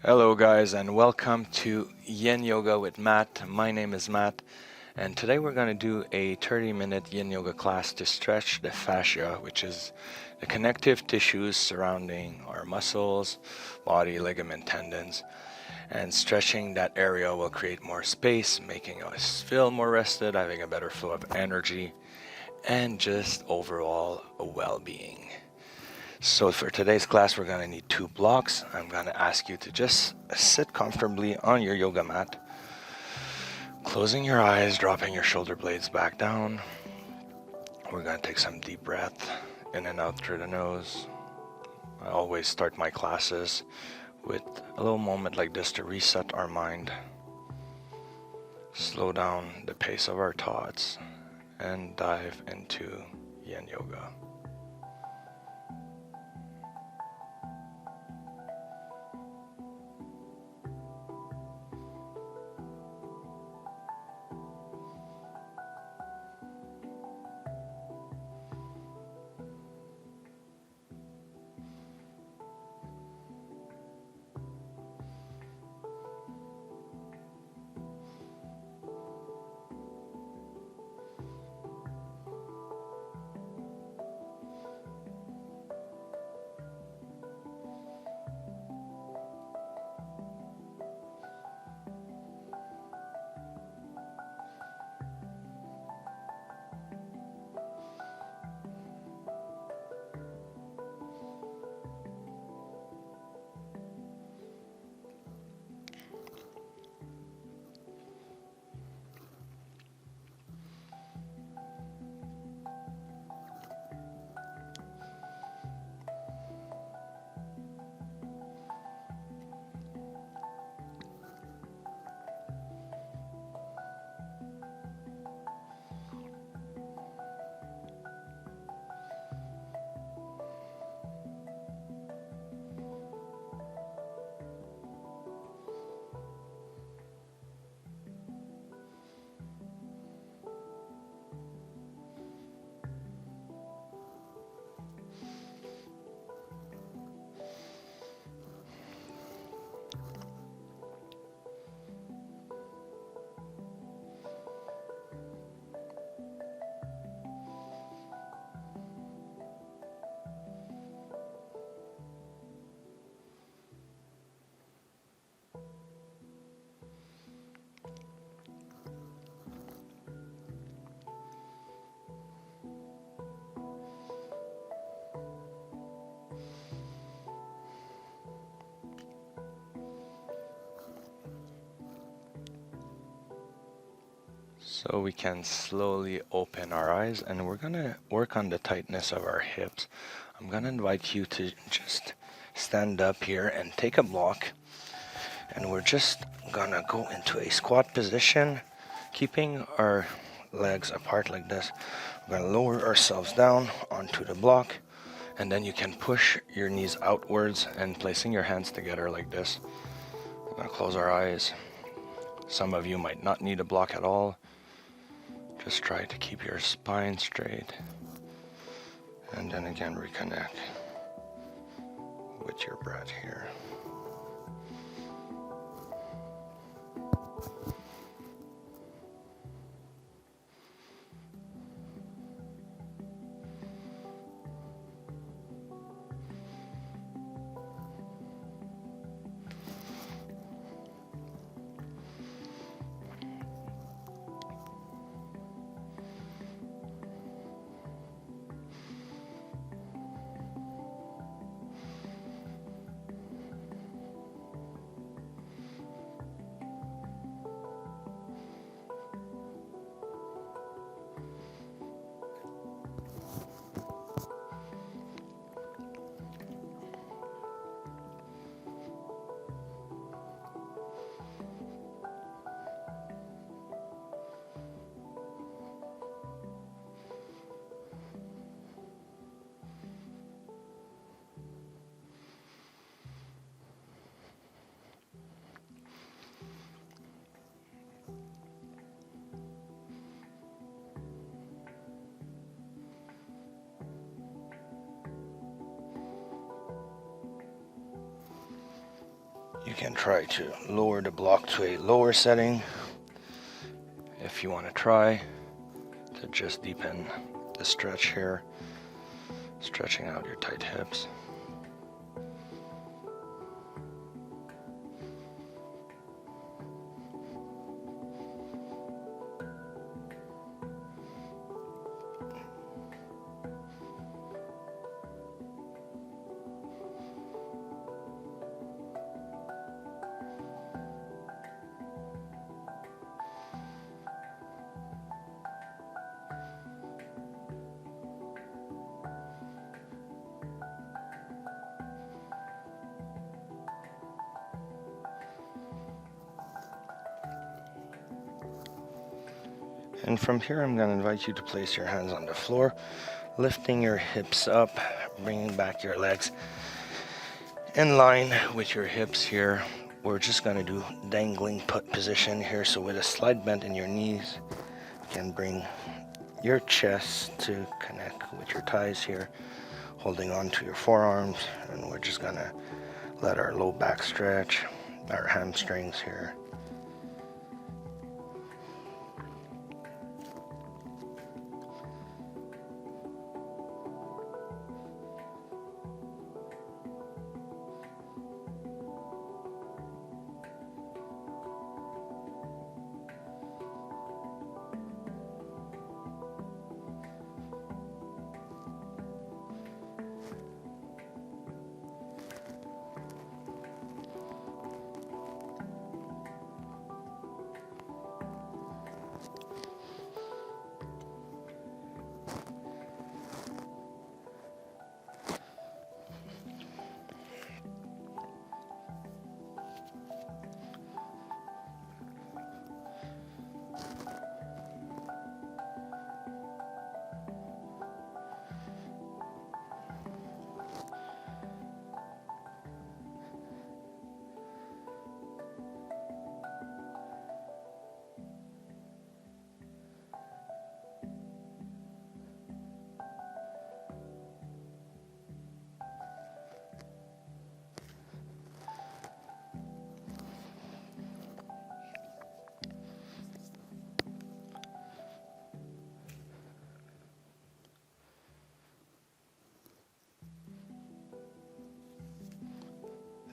Hello guys and welcome to Yin Yoga with Matt. My name is Matt and today we're going to do a 30-minute Yin Yoga class to stretch the fascia, which is the connective tissues surrounding our muscles, body, ligament, tendons. And stretching that area will create more space, making us feel more rested, having a better flow of energy, and just overall well-being. So for today's class, we're going to need 2 blocks. I'm going to ask you to just sit comfortably on your yoga mat, closing your eyes, dropping your shoulder blades back down. We're going to take some deep breath in and out through the nose. I always start my classes with a little moment like this to reset our mind, slow down the pace of our thoughts, and dive into Yin Yoga. So we can slowly open our eyes and we're going to work on the tightness of our hips. I'm going to invite you to just stand up here and take a block. And we're just going to go into a squat position, keeping our legs apart like this. We're going to lower ourselves down onto the block. And then you can push your knees outwards and placing your hands together like this. We're going to close our eyes. Some of you might not need a block at all. Just try to keep your spine straight. And then again, reconnect with your breath here. You can try to lower the block to a lower setting if you want to try to just deepen the stretch here, stretching out your tight hips. And from here, I'm going to invite you to place your hands on the floor, lifting your hips up, bringing back your legs in line with your hips here. We're just going to do dangling put position here. So with a slight bend in your knees, you can bring your chest to connect with your thighs here, holding on to your forearms. And we're just going to let our low back stretch, our hamstrings here.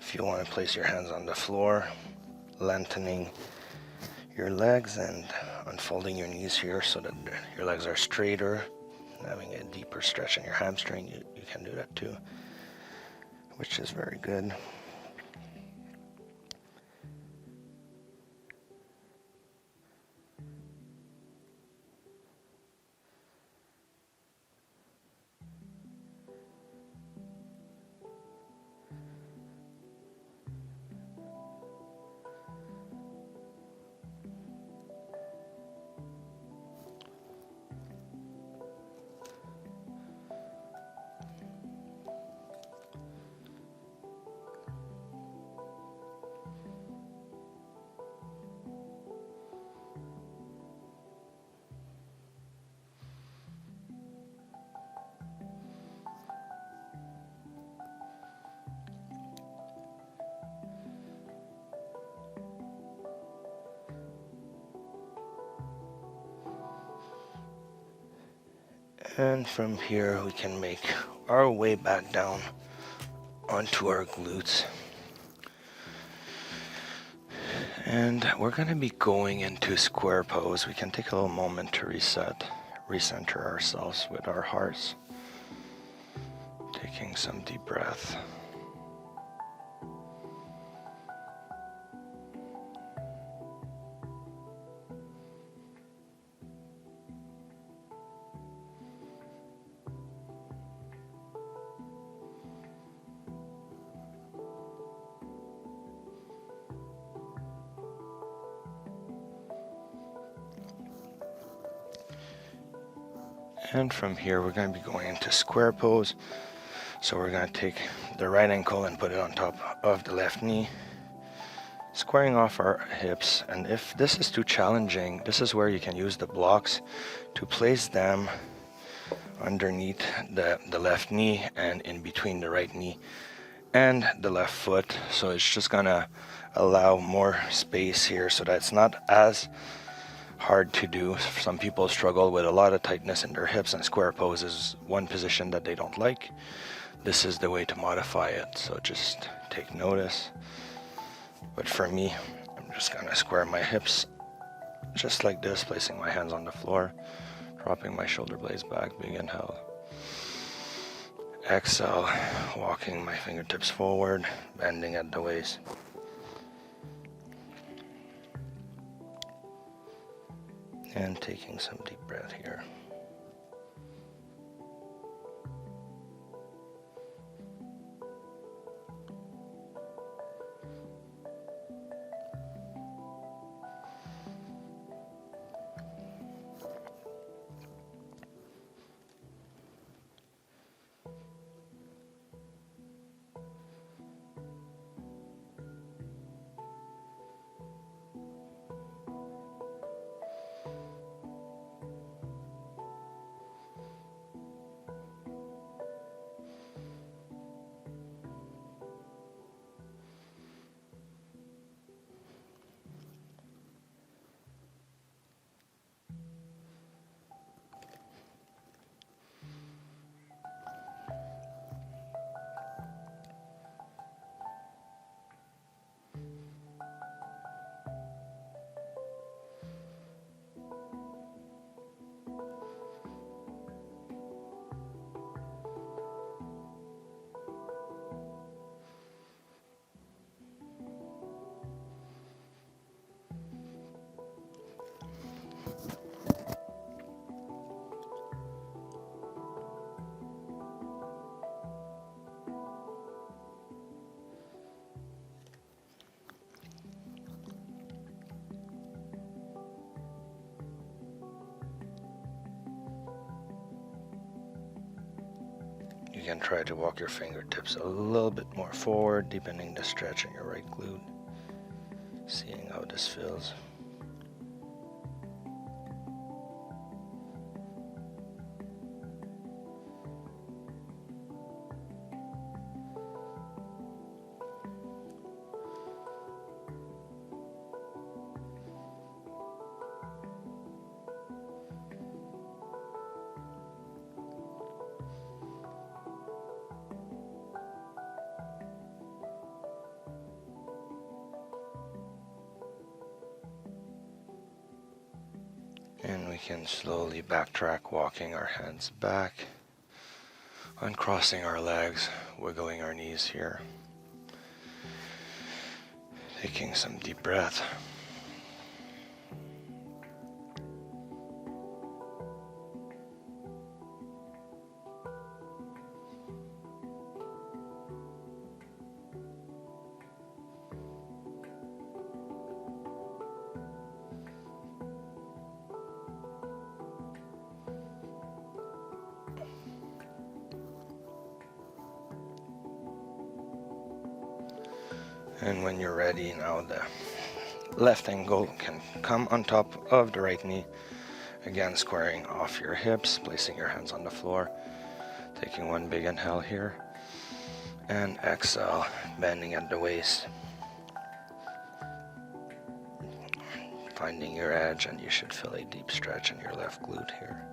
If you want to place your hands on the floor, lengthening your legs and unfolding your knees here so that your legs are straighter, having a deeper stretch in your hamstring, you can do that too, which is very good. And from here we can make our way back down onto our glutes. And we're going to be going into square pose. We can take a little moment to reset, recenter ourselves with our hearts. Taking some deep breath. And from here, we're going to be going into square pose. So we're going to take the right ankle and put it on top of the left knee, squaring off our hips. And if this is too challenging, this is where you can use the blocks to place them underneath the left knee and in between the right knee. and the left foot. So it's just gonna allow more space here so that it's not as hard to do. Some people struggle with a lot of tightness in their hips, and square pose is one position that they don't like. This is the way to modify it, so just take notice. But for me, I'm just gonna square my hips just like this, placing my hands on the floor, dropping my shoulder blades back. Big inhale. Exhale, walking my fingertips forward, bending at the waist. And taking some deep breath here. You can try to walk your fingertips a little bit more forward, deepening the stretch in your right glute, seeing how this feels. And we can slowly backtrack, walking our hands back, uncrossing our legs, wiggling our knees here. Taking some deep breath. And when you're ready, now the left ankle can come on top of the right knee. Again, squaring off your hips, placing your hands on the floor. Taking one big inhale here. And exhale, bending at the waist. Finding your edge, and you should feel a deep stretch in your left glute here.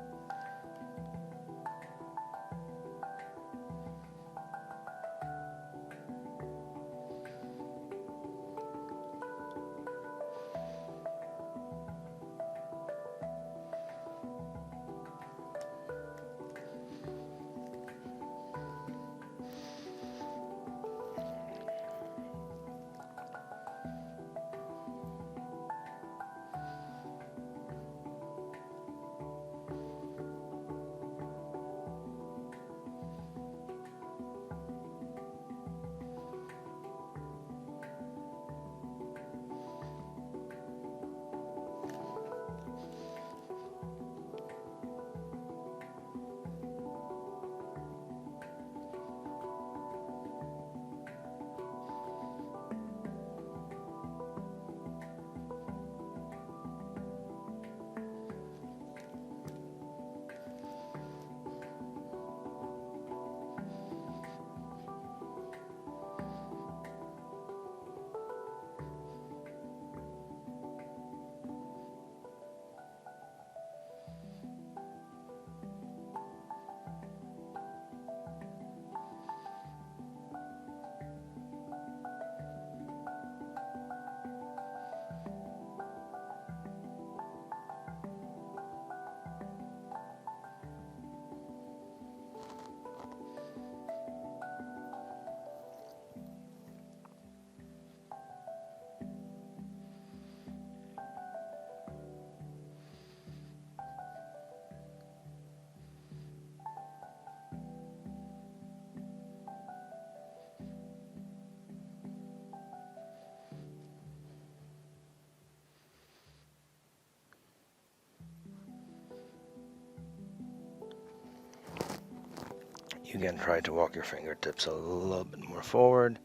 You can try to walk your fingertips a little bit more forward,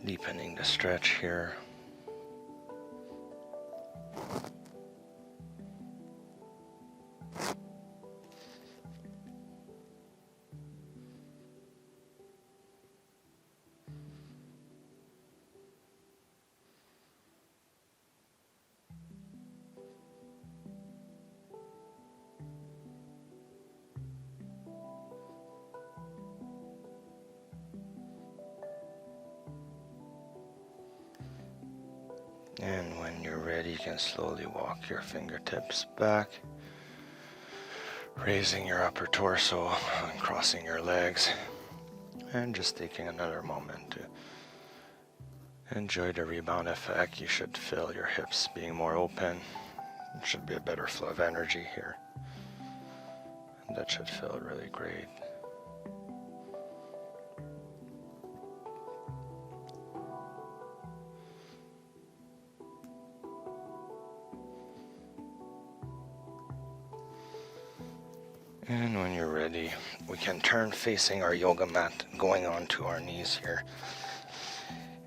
deepening the stretch here. And when you're ready, you can slowly walk your fingertips back, raising your upper torso and crossing your legs, and just taking another moment to enjoy the rebound effect. You should feel your hips being more open. It should be a better flow of energy here. And that should feel really great. And when you're ready, we can turn facing our yoga mat, going onto our knees here.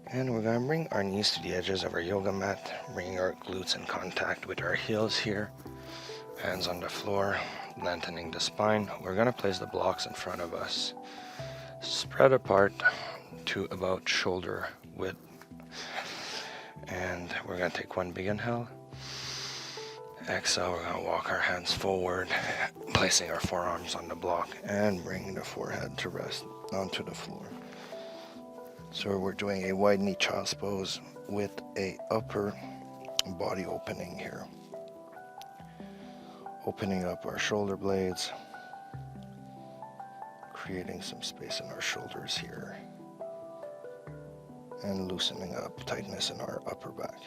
And we're going to bring our knees to the edges of our yoga mat, bringing our glutes in contact with our heels here. Hands on the floor, lengthening the spine. We're going to place the blocks in front of us, spread apart to about shoulder width. And we're going to take one big inhale. Exhale, we're going to walk our hands forward, placing our forearms on the block and bringing the forehead to rest onto the floor. So we're doing a wide knee child's pose with a upper body opening here. Opening up our shoulder blades, creating some space in our shoulders here, and loosening up tightness in our upper back.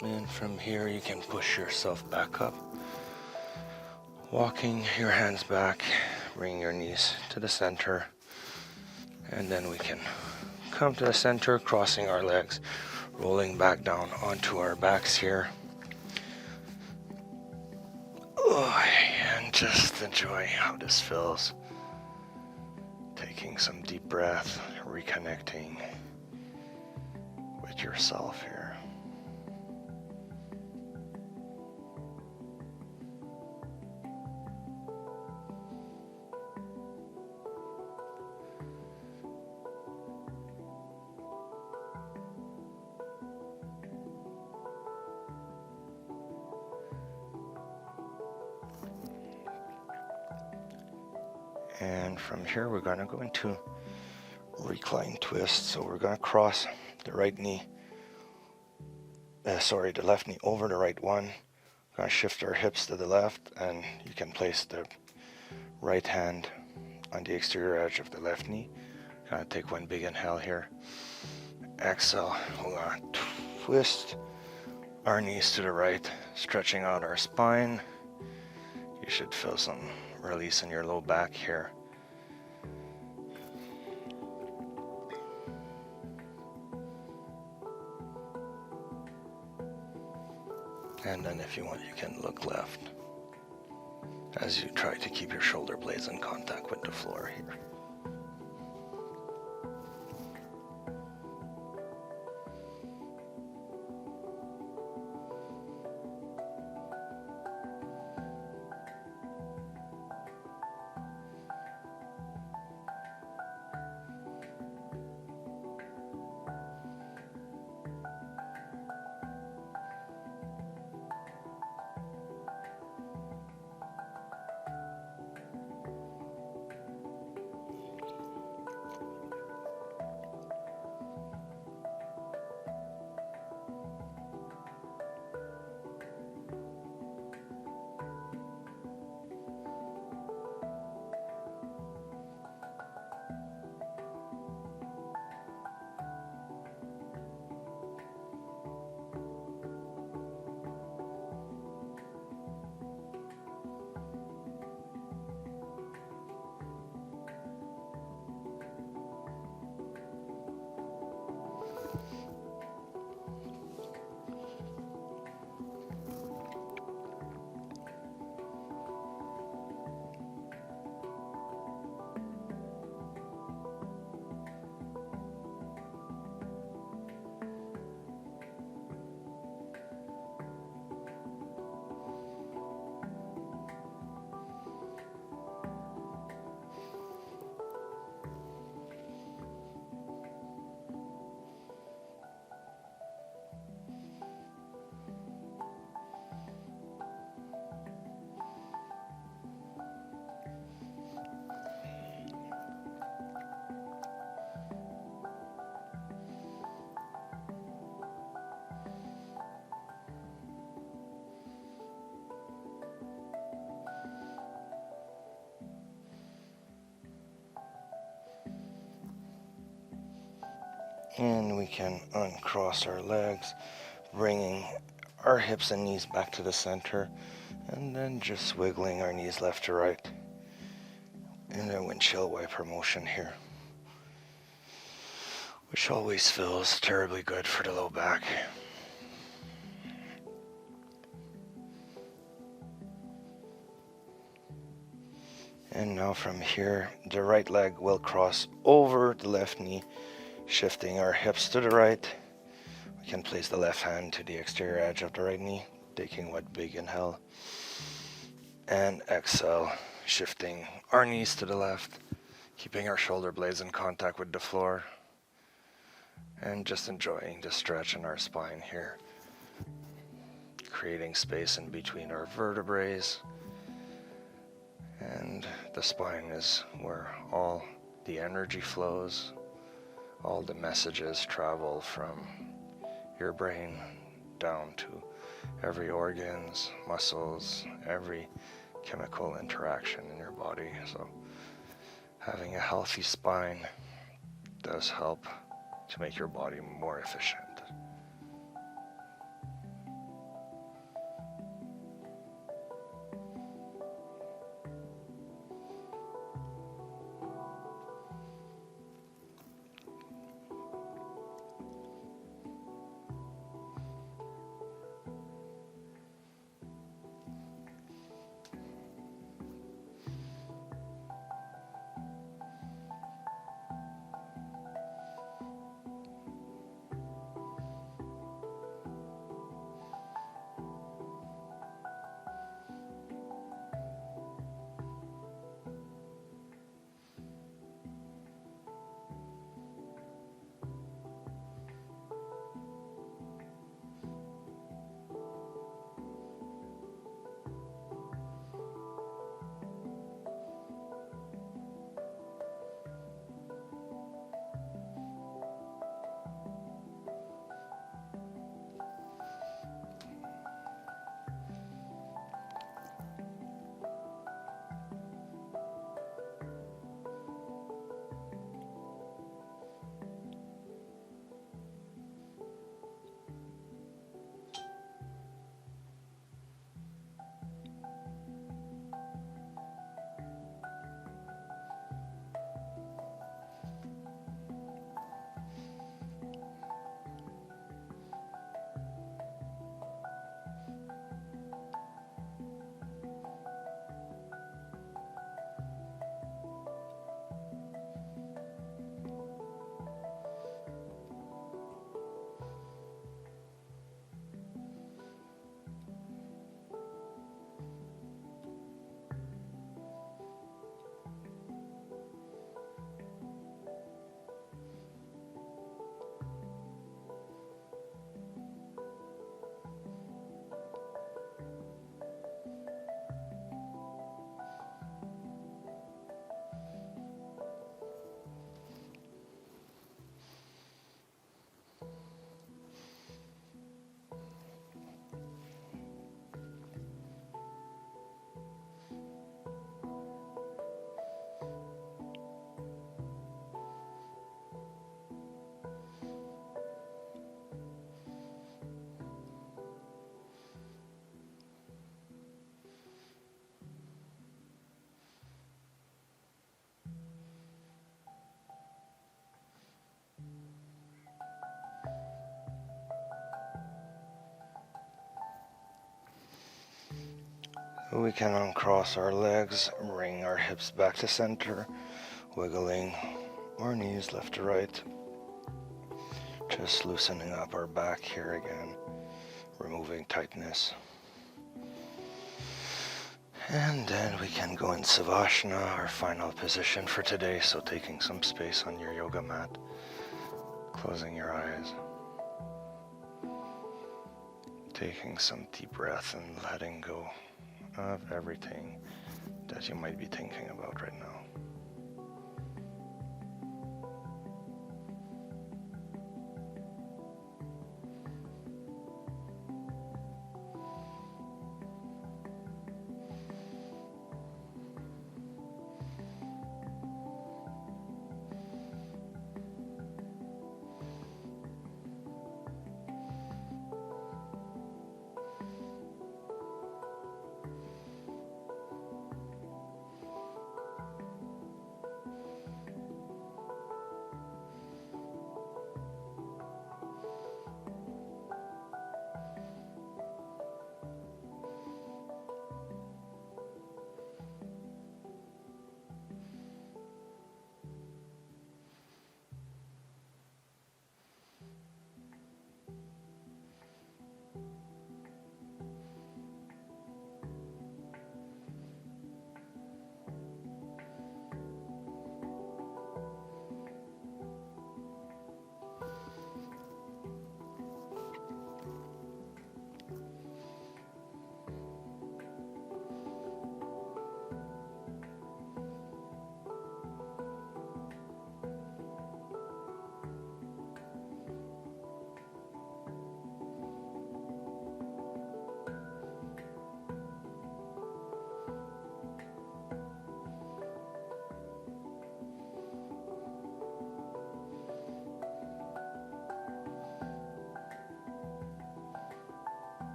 And from here you can push yourself back up, walking your hands back, bringing your knees to the center, and then we can come to the center, crossing our legs, rolling back down onto our backs here. And just enjoy how this feels. Taking some deep breath, reconnecting with yourself here. And from here we're going to go into reclined twist. So we're going to cross the right knee, the left knee over the right one. We're going to shift our hips to the left, and you can place the right hand on the exterior edge of the left knee. Going to take one big inhale here. Exhale, we're going to twist our knees to the right, stretching out our spine. You should feel some release in your low back here. And then if you want, you can look left as you try to keep your shoulder blades in contact with the floor here. And we can uncross our legs, bringing our hips and knees back to the center, and then just wiggling our knees left to right in a windshield wiper motion here, which always feels terribly good for the low back. And now from here, the right leg will cross over the left knee, shifting our hips to the right. We can place the left hand to the exterior edge of the right knee, taking one big inhale. And exhale, shifting our knees to the left, keeping our shoulder blades in contact with the floor. And just enjoying the stretch in our spine here, creating space in between our vertebrae. And the spine is where all the energy flows. All the messages travel from your brain down to every organs, muscles, every chemical interaction in your body. So having a healthy spine does help to make your body more efficient. We can uncross our legs, bring our hips back to center, wiggling our knees left to right. Just loosening up our back here again, removing tightness. And then we can go in savasana, our final position for today. So taking some space on your yoga mat, closing your eyes, taking some deep breath and letting go of everything that you might be thinking about right now.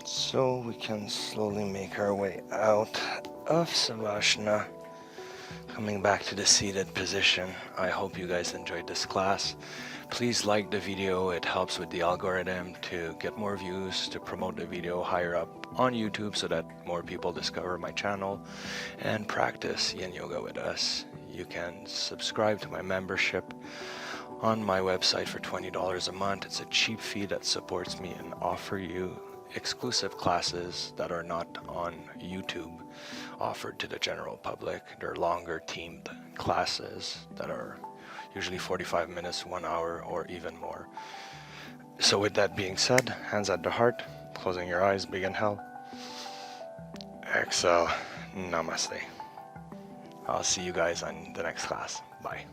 So we can slowly make our way out of savasana, coming back to the seated position. I hope you guys enjoyed this class. Please like the video, it helps with the algorithm to get more views, to promote the video higher up on YouTube so that more people discover my channel and practice Yin Yoga with us. You can subscribe to my membership on my website for $20 a month. It's a cheap fee that supports me and offer you exclusive classes that are not on YouTube offered to the general public. They're longer teamed classes that are usually 45 minutes, 1 hour, or even more. So with that being said, hands at the heart, closing your eyes, big inhale, exhale, namaste. I'll see you guys on the next class. Bye.